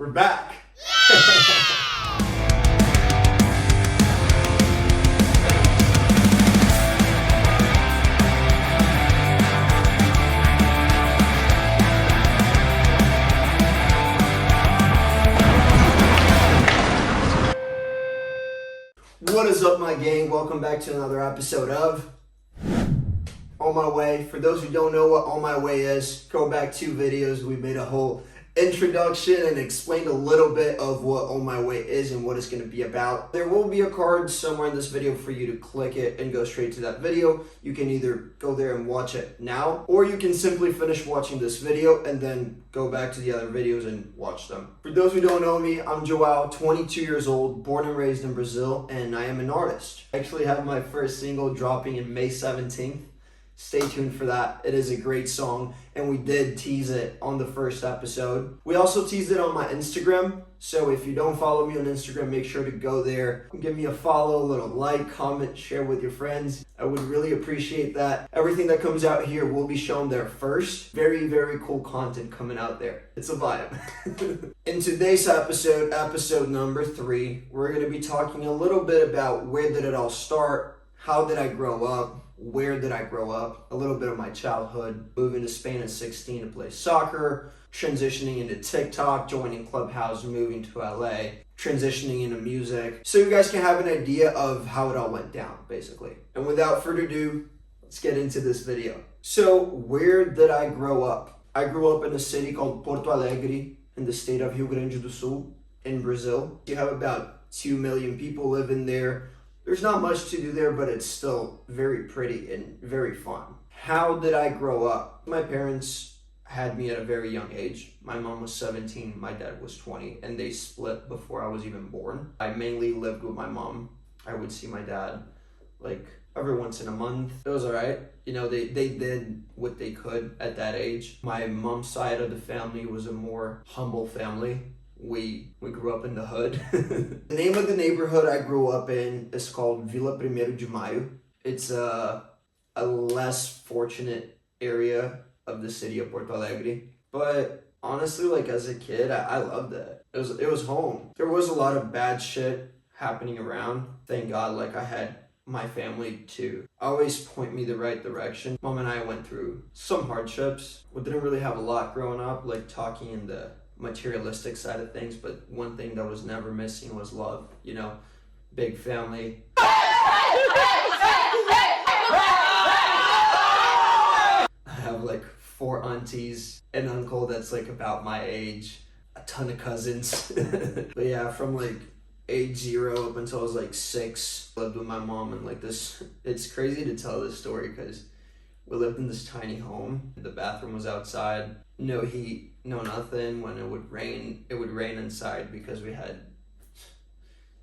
We're back. What is up, my gang? Welcome back to another episode of On My Way. For those who don't know what On My Way is, go back 2 videos. We made a whole introduction and explained a little bit of what On My Way is and what it's going to be about. There will be a card somewhere in this video for you to click it and go straight to that video. You can either go there and watch it now, or you can simply finish watching this video and then go back to the other videos and watch them. For those who don't know me, I'm Joao, 22 years old, born and raised in Brazil, and I am an artist. I actually have my first single dropping in May 17th. Stay tuned for that. It is a great song, and we did tease it on the first episode. We also teased it on my Instagram, so if you don't follow me on Instagram, make sure to go there. Give me a follow, a little like, comment, share with your friends. I would really appreciate that. Everything that comes out here will be shown there first. Very, very cool content coming out there. It's a vibe. In today's episode, episode number 3, we're going to be talking a little bit about where did it all start, how did I grow up, where did I grow up, a little bit of my childhood, moving to Spain at 16 to play soccer, transitioning into TikTok, joining Clubhouse, moving to LA, transitioning into music, so you guys can have an idea of how it all went down, basically. And without further ado, let's get into this video. So, where did I grow up? I grew up in a city called Porto Alegre in the state of Rio Grande do Sul in Brazil. You have about 2 million people living there. There's not much to do there, but it's still very pretty and very fun. How did I grow up? My parents had me at a very young age. My mom was 17, my dad was 20, and they split before I was even born. I mainly lived with my mom. I would see my dad like every once in a month. It was all right. You know, they did what they could at that age. My mom's side of the family was a more humble family. We grew up in the hood. The name of the neighborhood I grew up in is called Vila 1 de Maio. It's a less fortunate area of the city of Porto Alegre. But honestly, like as a kid, I loved it. It was home. There was a lot of bad shit happening around. Thank God, like I had my family to always point me the right direction. Mom and I went through some hardships. We didn't really have a lot growing up, like talking in the materialistic side of things, but one thing that was never missing was love. You know, big family. I have like 4 aunties, an uncle that's like about my age, a ton of cousins. But yeah, from like age 0 up until I was like 6, lived with my mom, and like this, it's crazy to tell this story because we lived in this tiny home. The bathroom was outside, no heat, no nothing. When it would rain inside because we had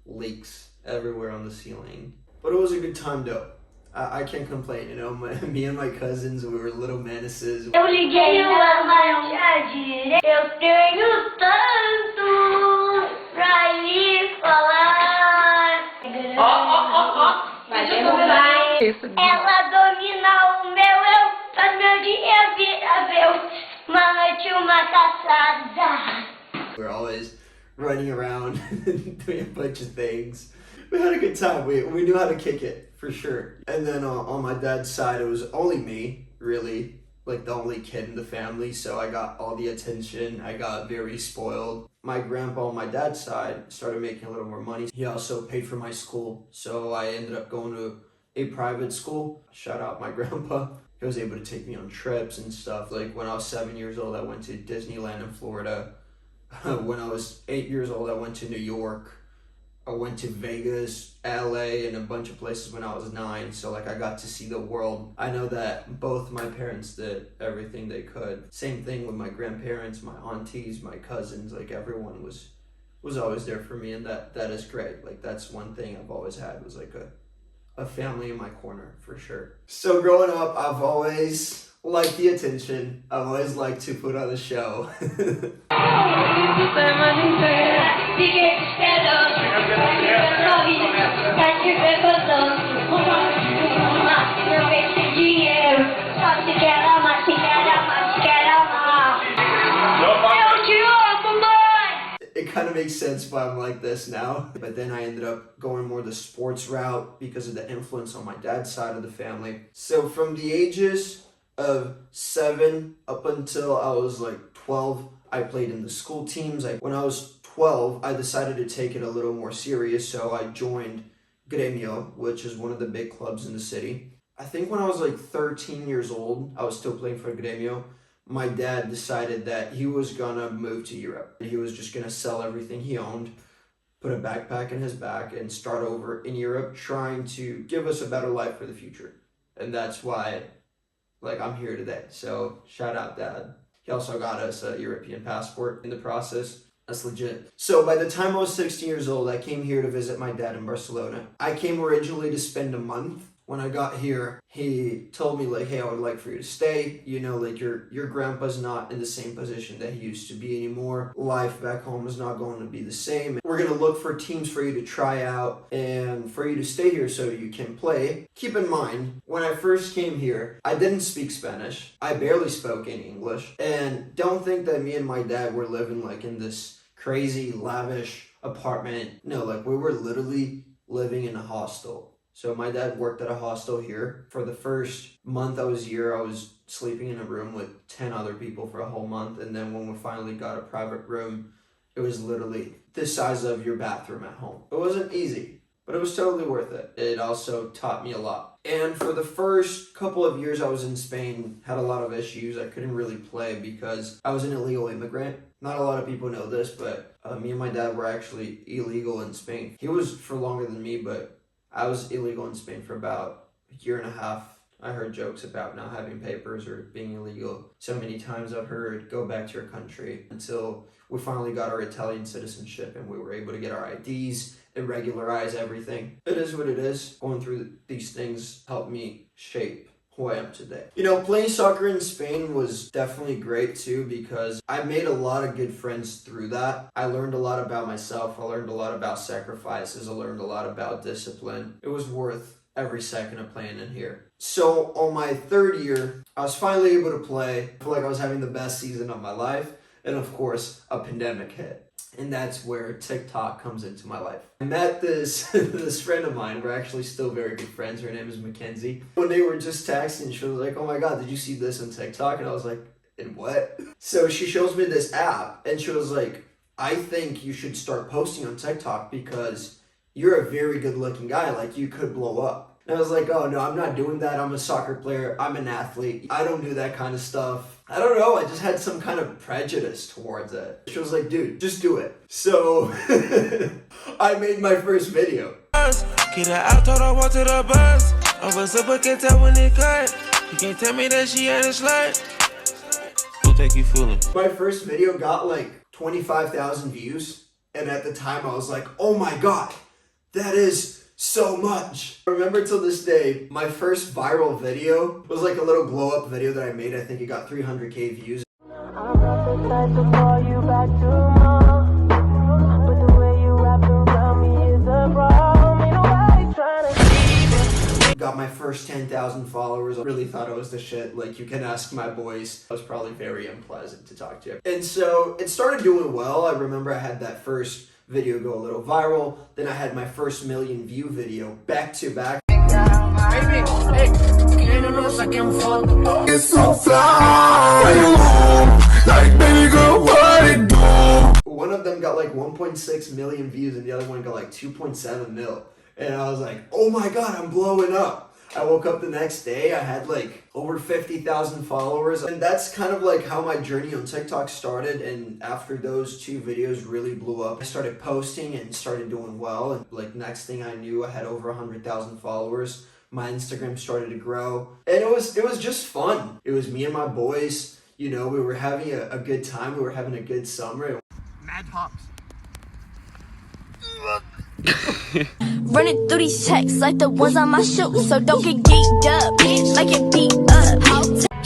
leaks everywhere on the ceiling. But it was a good time though. I can't complain, you know. Me and my cousins, we were little menaces. Eu liguei na marcha, eu tenho tanto pra lhe falar. Ela domina o meu eu, faz meu dia vira meu, uma noite uma caçada. We're always running around doing a bunch of things. We had a good time. We knew how to kick it, for sure. And then on my dad's side, it was only me, really, like the only kid in the family, so I got all the attention. I got very spoiled. My grandpa on my dad's side started making a little more money. He also paid for my school, so I ended up going to a private school. Shout out my grandpa. He was able to take me on trips and stuff. Like when I was 7 years old, I went to Disneyland in Florida. When I was 8 years old, I went to New York. I went to Vegas, LA, and a bunch of places when I was 9. So like I got to see the world. I know that both my parents did everything they could. Same thing with my grandparents, my aunties, my cousins. Like everyone was always there for me, and that is great. Like that's one thing I've always had, was like a family in my corner, for sure. So growing up, I've always liked the attention. I've always liked to put on a show. it kind of makes sense why I'm like this now. But then I ended up going more the sports route because of the influence on my dad's side of the family. So from the ages of 7 up until I was like 12, I played in the school teams. When I was 12, I decided to take it a little more serious, so I joined Grêmio, which is one of the big clubs in the city. I think when I was like 13 years old, I was still playing for Grêmio. My dad decided that he was gonna move to Europe. He was just gonna sell everything he owned, put a backpack in his back, and start over in Europe, trying to give us a better life for the future. And that's why, like, I'm here today. So shout out, Dad. He also got us a European passport in the process. That's legit. So by the time I was 16 years old, I came here to visit my dad in Barcelona. I came originally to spend a month. When I got here, he told me, like, hey, I would like for you to stay. You know, like, your grandpa's not in the same position that he used to be anymore. Life back home is not going to be the same. We're going to look for teams for you to try out and for you to stay here so you can play. Keep in mind, when I first came here, I didn't speak Spanish. I barely spoke any English. And don't think that me and my dad were living, like, in this crazy, lavish apartment. No, like, we were literally living in a hostel. So my dad worked at a hostel here. For the first month I was here, I was sleeping in a room with 10 other people for a whole month. And then when we finally got a private room, it was literally the size of your bathroom at home. It wasn't easy, but it was totally worth it. It also taught me a lot. And for the first couple of years I was in Spain, had a lot of issues. I couldn't really play because I was an illegal immigrant. Not a lot of people know this, but me and my dad were actually illegal in Spain. He was for longer than me, but I was illegal in Spain for about a year and a half. I heard jokes about not having papers or being illegal. So many times I've heard, go back to your country, until we finally got our Italian citizenship and we were able to get our IDs and regularize everything. It is what it is. Going through these things helped me shape who I am today. You know, playing soccer in Spain was definitely great too, because I made a lot of good friends through that. I learned a lot about myself. I learned a lot about sacrifices. I learned a lot about discipline. It was worth every second of playing in here. So on my third year, I was finally able to play. I feel like I was having the best season of my life. And of course, a pandemic hit. And that's where TikTok comes into my life. I met this friend of mine. We're actually still very good friends. Her name is Mackenzie. One day we were just texting. She was like, oh my God, did you see this on TikTok? And I was like, and what? So she shows me this app and she was like, I think you should start posting on TikTok because you're a very good looking guy. Like, you could blow up. And I was like, oh no, I'm not doing that. I'm a soccer player. I'm an athlete. I don't do that kind of stuff. I don't know. I just had some kind of prejudice towards it. She was like, dude, just do it. So I made my first video. Get her out, told her walk to the bus. Over super can tell when it cut. You can't tell me that she ain't a slut. Who take you fooling? My first video got like 25,000 views. And at the time I was like, oh my God, that is so much. I remember till this day, my first viral video was like a little glow up video that I made. I think it got 300K views. I'm not the type to call you back tomorrow, but the way you wrap around me is a problem. Ain't nobody trying to keep it. Got my first 10,000 followers. I really thought I was the shit. Like, you can ask my boys. I was probably very unpleasant to talk to. And so it started doing well. I remember I had that first video go a little viral. Then I had my first 1 million view video back to back. It's so fly. Like, baby girl, what it do? One of them got like 1.6 million views and the other one got like 2.7 mil. And I was like, oh my God, I'm blowing up. I woke up the next day, I had like over 50,000 followers. And that's kind of like how my journey on TikTok started. And after those 2 videos really blew up, I started posting and started doing well. And like, next thing I knew, I had over 100,000 followers. My Instagram started to grow. And it was just fun. It was me and my boys. You know, we were having a good time. We were having a good summer. Mad hops. Running through these checks like the ones on my shoes, so don't get geeked up, bitch, like it beat up.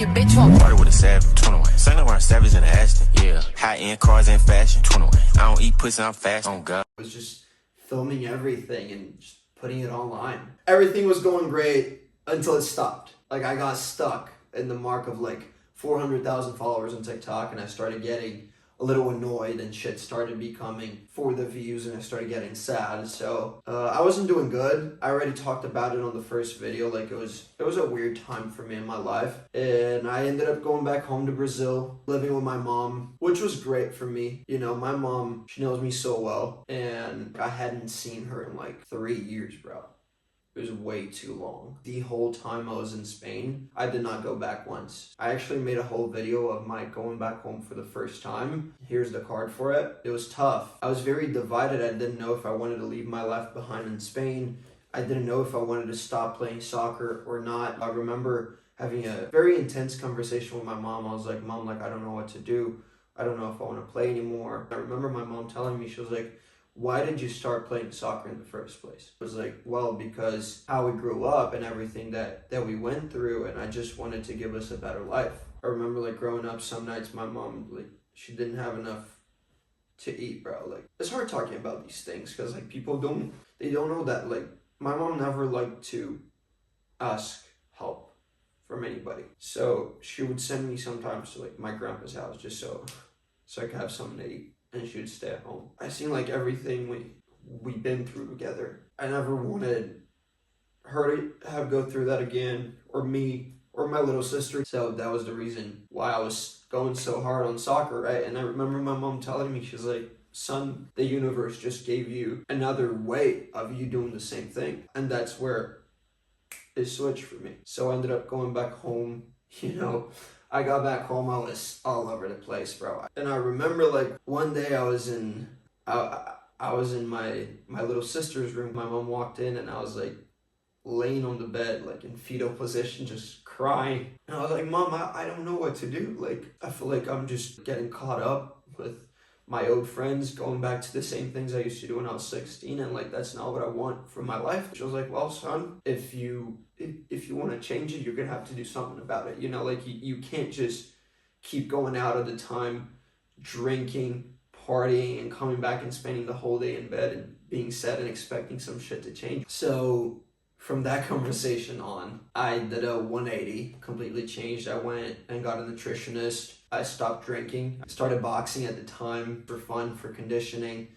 Your bitch won't party with a savage, 21. Sang around savage in the Aston, yeah. High-end cars in fashion, 21. I don't eat pussy, I'm fast, on God. I was just filming everything and just putting it online. Everything was going great until it stopped. Like, I got stuck in the mark of like 400,000 followers on TikTok, and I started getting a little annoyed and shit started becoming for the views and I started getting sad. So I wasn't doing good. I already talked about it on the first video. Like it was a weird time for me in my life. And I ended up going back home to Brazil, living with my mom, which was great for me. You know, my mom, she knows me so well and I hadn't seen her in like 3 years, bro. It was way too long. The whole time I was in Spain, I did not go back once. I actually made a whole video of my going back home for the first time. Here's the card for it. It was tough. I was very divided. I didn't know if I wanted to leave my life behind in Spain. I didn't know if I wanted to stop playing soccer or not. I remember having a very intense conversation with my mom. I was like, Mom, like, I don't know what to do. I don't know if I want to play anymore. I remember my mom telling me, she was like, why did you start playing soccer in the first place? I was like, well, because how we grew up and everything that we went through, and I just wanted to give us a better life. I remember like growing up, some nights my mom, like, she didn't have enough to eat, bro. Like, it's hard talking about these things because like people don't know that, like, my mom never liked to ask help from anybody. So she would send me sometimes to like my grandpa's house just so I could have something to eat. And she would stay at home. I seen like everything we've been through together. I never wanted her to go through that again, or me, or my little sister. So that was the reason why I was going so hard on soccer, right? And I remember my mom telling me, she's like, son, the universe just gave you another way of you doing the same thing. And that's where it switched for me. So I ended up going back home, you know. I got back home, I was all over the place, bro. And I remember like one day I was in my little sister's room. My mom walked in and I was like laying on the bed, like in fetal position, just crying. And I was like, Mom, I don't know what to do. Like, I feel like I'm just getting caught up with my old friends, going back to the same things I used to do when I was 16, and like that's not what I want for my life. She was like, well, son, if you want to change it, you're gonna have to do something about it. You know, like you can't just keep going out all the time, drinking, partying, and coming back and spending the whole day in bed and being sad and expecting some shit to change. So from that conversation on, I did a 180, completely changed. I went and got a nutritionist. I stopped drinking. I started boxing at the time for fun, for conditioning.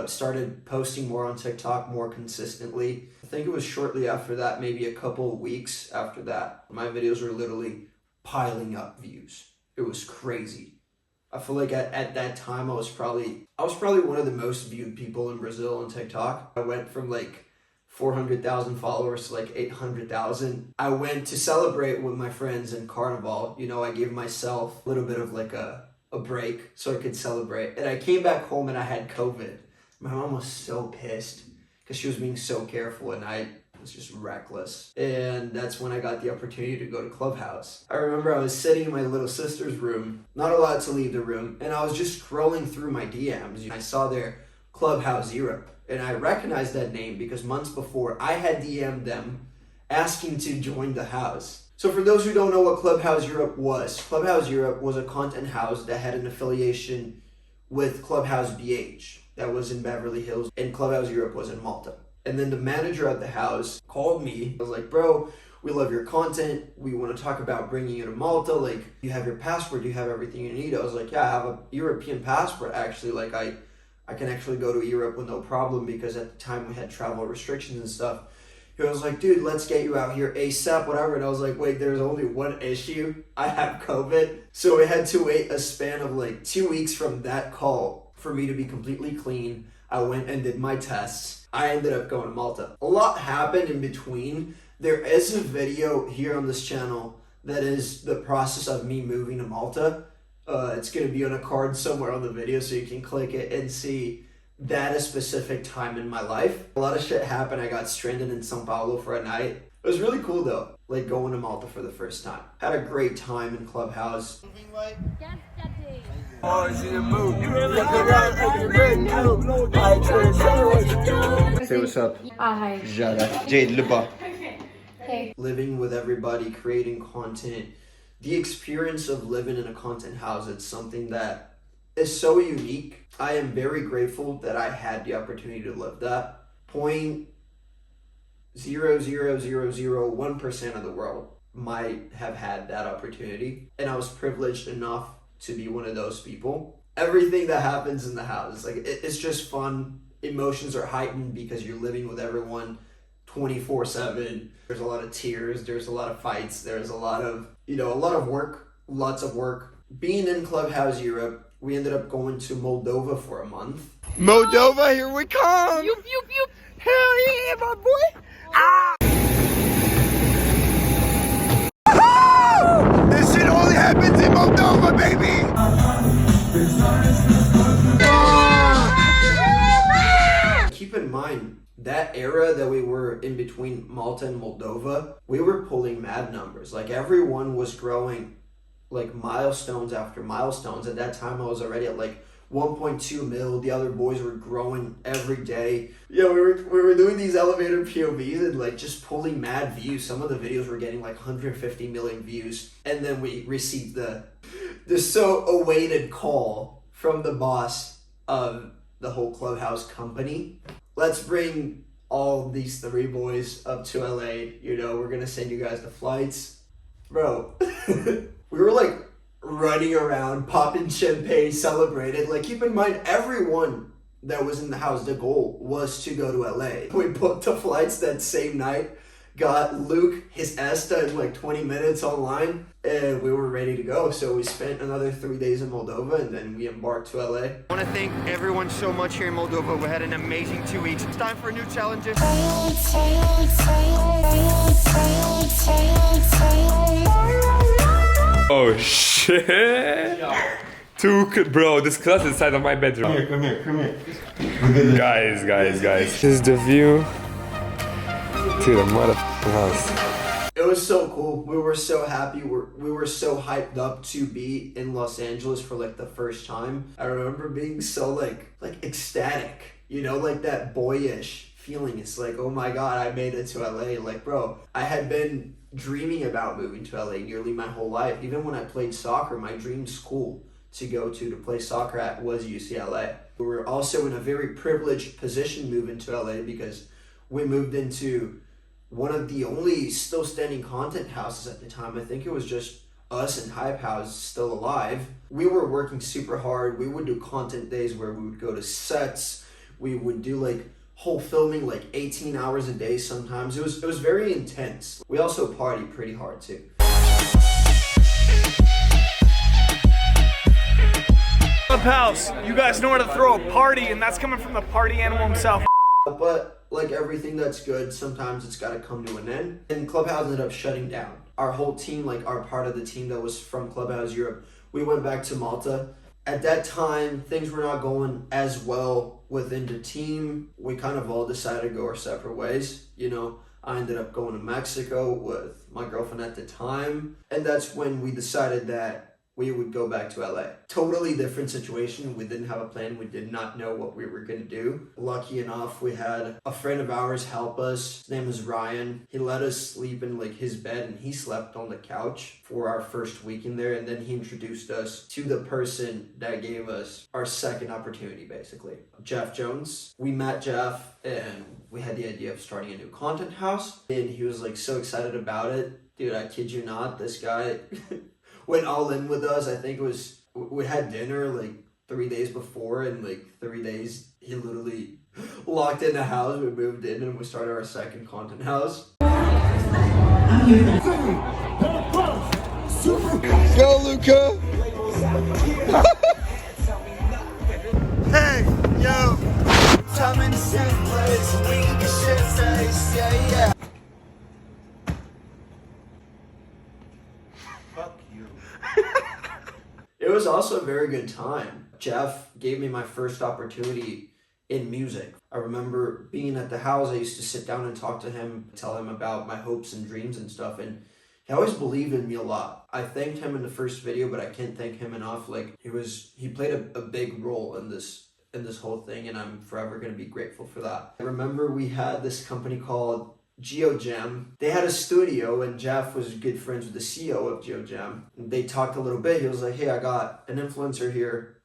Started posting more on TikTok more consistently. I think it was shortly after that, maybe a couple of weeks after that, my videos were literally piling up views. It was crazy. I feel like at that time I was probably one of the most viewed people in Brazil on TikTok. I went from like 400,000 followers to like 800,000. I went to celebrate with my friends in Carnival. You know, I gave myself a little bit of like a break so I could celebrate. And I came back home and I had COVID. My mom was so pissed because she was being so careful and I was just reckless. And that's when I got the opportunity to go to Clubhouse. I remember I was sitting in my little sister's room, not allowed to leave the room, and I was just scrolling through my DMs. I saw their Clubhouse Europe. And I recognized that name because months before I had DM'd them asking to join the house. So for those who don't know what Clubhouse Europe was a content house that had an affiliation with Clubhouse BH that was in Beverly Hills, and Clubhouse Europe was in Malta. And then the manager at the house called me. I was like, bro, we love your content. We want to talk about bringing you to Malta. Like, you have your passport, you have everything you need. I was like, yeah, I have a European passport actually. Like, I can actually go to Europe with no problem because at the time we had travel restrictions and stuff. He was like, dude, let's get you out here ASAP, whatever. And I was like, wait, there's only one issue. I have COVID. So we had to wait a span of like 2 weeks from that call for me to be completely clean. I went and did my tests. I ended up going to Malta. A lot happened in between. There is a video here on this channel that is the process of me moving to Malta. It's going to be on a card somewhere on the video so you can click it and see that a specific time in my life. A lot of shit happened. I got stranded in Sao Paulo for a night. It was really cool though, like going to Malta for the first time. Had a great time in Clubhouse. Say what's up. Hi. Jade Lupa. Hey. Living with everybody, creating content. The experience of living in a content house, it's something that is so unique. I am very grateful that I had the opportunity to live that. 0.00001% of the world might have had that opportunity. And I was privileged enough to be one of those people. everything that happens in the house. Like it's just fun. Emotions are heightened because you're living with everyone 24/7. There's a lot of tears, there's a lot of fights, there's a lot of, a lot of work, lots of work. Being in Clubhouse Europe, we ended up going to Moldova for a month. Moldova, here we come! Yup, yup, yup. Hell yeah, my boy! Ah! This shit only happens in Moldova, baby! Keep in mind, that era that we were in between Malta and Moldova, we were pulling mad numbers. Like everyone was growing like milestones after milestones. At that time I was already at like 1.2 mil. The other boys were growing every day. Yeah, we were doing these elevator POVs and like just pulling mad views. Some of the videos were getting like 150 million views. And then we received the so awaited call from the boss of the whole Clubhouse company. Let's bring all these 3 boys up to LA. We're gonna send you guys the flights. Bro, we were like running around, popping champagne, celebrated. Like, keep in mind, everyone that was in the house, the goal was to go to LA. We booked the flights that same night, got Luke his ESTA in like 20 minutes online, and we were ready to go. So we spent another 3 days in Moldova, and then we embarked to LA. I want to thank everyone so much here in Moldova. We had an amazing 2 weeks. It's time for new challenges. Oh shit! Bro, this class is inside of my bedroom. Come here. Guys. This is the view to the motherfucking house. It was so cool. We were so happy. We were so hyped up to be in Los Angeles for like the first time. I remember being so like ecstatic, like that boyish feeling. It's like, oh my God, I made it to LA. Like, bro, I had been dreaming about moving to LA nearly my whole life. Even when I played soccer, my dream school to go to play soccer at was UCLA. We were also in a very privileged position moving to LA because we moved into one of the only still standing content houses at the time. I think it was just us and Hype House still alive. We were working super hard. We would do content days where we would go to sets. We would do like whole filming, like 18 hours a day sometimes. It was very intense. We also partied pretty hard too. Clubhouse, you guys know how to throw a party, and that's coming from the party animal himself. But like everything that's good, sometimes it's got to come to an end. And Clubhouse ended up shutting down. Our whole team, like our part of the team that was from Clubhouse Europe, we went back to Malta. At that time, things were not going as well within the team. We kind of all decided to go our separate ways. I ended up going to Mexico with my girlfriend at the time. And that's when we decided that we would go back to LA. Totally different situation. We didn't have a plan. We did not know what we were gonna do. Lucky enough, we had a friend of ours help us. His name is Ryan. He let us sleep in like his bed, and he slept on the couch for our first week in there. And then he introduced us to the person that gave us our second opportunity, basically. Jeff Jones. We met Jeff and we had the idea of starting a new content house. And he was like so excited about it. Dude, I kid you not, this guy went all in with us. I think it was, we had dinner like 3 days before, and like 3 days he literally locked in the house. We moved in and we started our second content house. Go Luca! Hey, yo! Time in the same place, we can shit face, yeah. It was also a very good time. Jeff gave me my first opportunity in music. I remember being at the house, I used to sit down and talk to him, tell him about my hopes and dreams and stuff, and he always believed in me a lot. I thanked him in the first video, but I can't thank him enough. Like, he played a big role in this whole thing, and I'm forever gonna be grateful for that. I remember we had this company called GeoJam. They had a studio, and Jeff was good friends with the CEO of GeoJam. They talked a little bit. He was like, hey, I got an influencer here.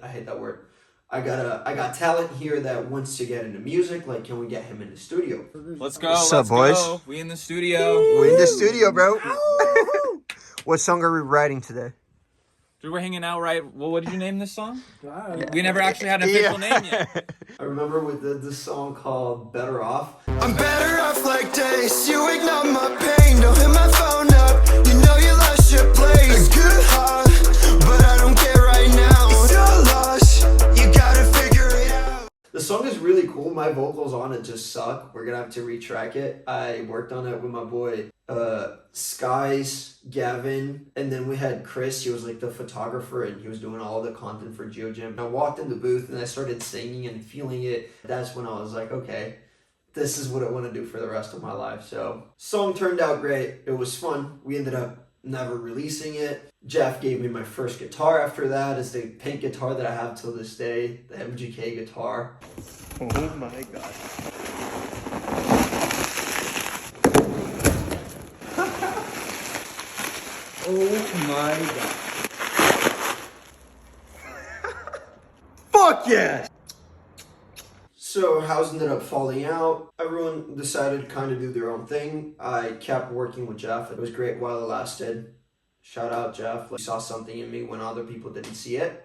I hate that word. I got talent here that wants to get into music. Like, can we get him in the studio? Let's go. What's up, boys? Go. We in the studio. We in the studio, bro. What song are we writing today? We're hanging out, right? Well, what did you name this song? We never actually had an official name yet. I remember we did this song called Better Off. I'm better off like this. You ignore my pain. Don't hit my phone up. You know you lost your place. Good heart, but I don't care right now. It's your loss. You gotta figure it out. The song is really cool. My vocals on it just suck. We're gonna have to retrack it. I worked on it with my boy Skies, Gavin, and then we had Chris. He was like the photographer and he was doing all the content for GeoGym. I walked in the booth and I started singing and feeling it. That's when I was like, okay, this is what I want to do for the rest of my life. So song turned out great. It was fun. We ended up never releasing it. Jeff gave me my first guitar after that. It's the pink guitar that I have till this day, the MGK guitar. Oh my god. Oh my god. Fuck yes! So house ended up falling out. Everyone decided to kind of do their own thing. I kept working with Jeff. It was great while it lasted. Shout out Jeff. He saw something in me when other people didn't see it.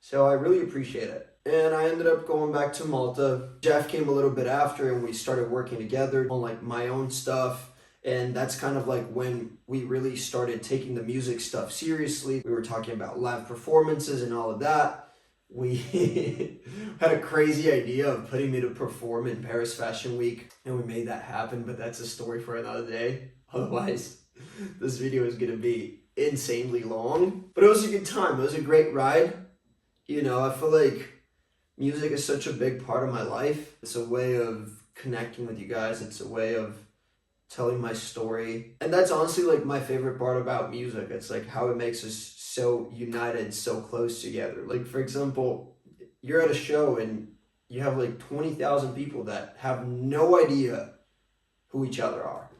So I really appreciate it. And I ended up going back to Malta. Jeff came a little bit after and we started working together on like my own stuff. And that's kind of like when we really started taking the music stuff seriously. We were talking about live performances and all of that. We had a crazy idea of putting me to perform in Paris Fashion Week. And we made that happen, but that's a story for another day. Otherwise, this video is gonna be insanely long. But it was a good time. It was a great ride. You know, I feel like music is such a big part of my life. It's a way of connecting with you guys. It's a way of telling my story. And that's honestly like my favorite part about music. It's like how it makes us so united, so close together. Like for example, you're at a show and you have like 20,000 people that have no idea who each other are.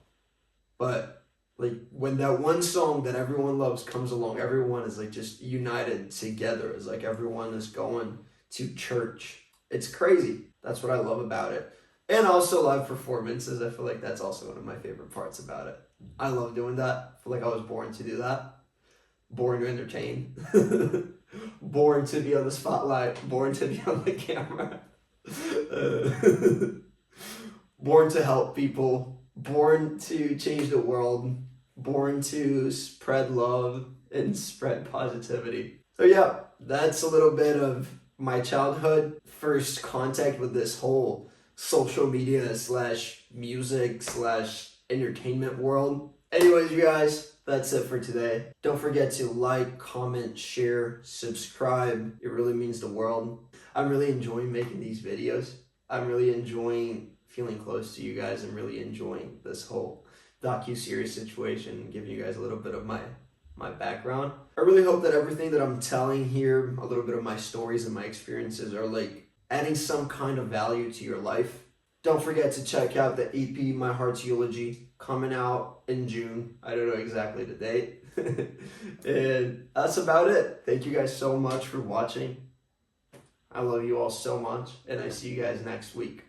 But like when that one song that everyone loves comes along, everyone is like just united together. It's like everyone is going to church. It's crazy. That's what I love about it. And also live performances. I feel like that's also one of my favorite parts about it. I love doing that. I feel like I was born to do that. Born to entertain. Born to be on the spotlight. Born to be on the camera. Born to help people. Born to change the world. Born to spread love and spread positivity. So yeah, that's a little bit of my childhood. First contact with this whole social media / music / entertainment world. Anyways, you guys, that's it for today. Don't forget to like, comment, share, subscribe. It really means the world. I'm really enjoying making these videos. I'm really enjoying feeling close to you guys. I'm really enjoying this whole docu-series situation, giving you guys a little bit of my background. I really hope that everything that I'm telling here, a little bit of my stories and my experiences are like adding some kind of value to your life. Don't forget to check out the EP, My Heart's Eulogy, coming out in June. I don't know exactly the date. And that's about it. Thank you guys so much for watching. I love you all so much, and I see you guys next week.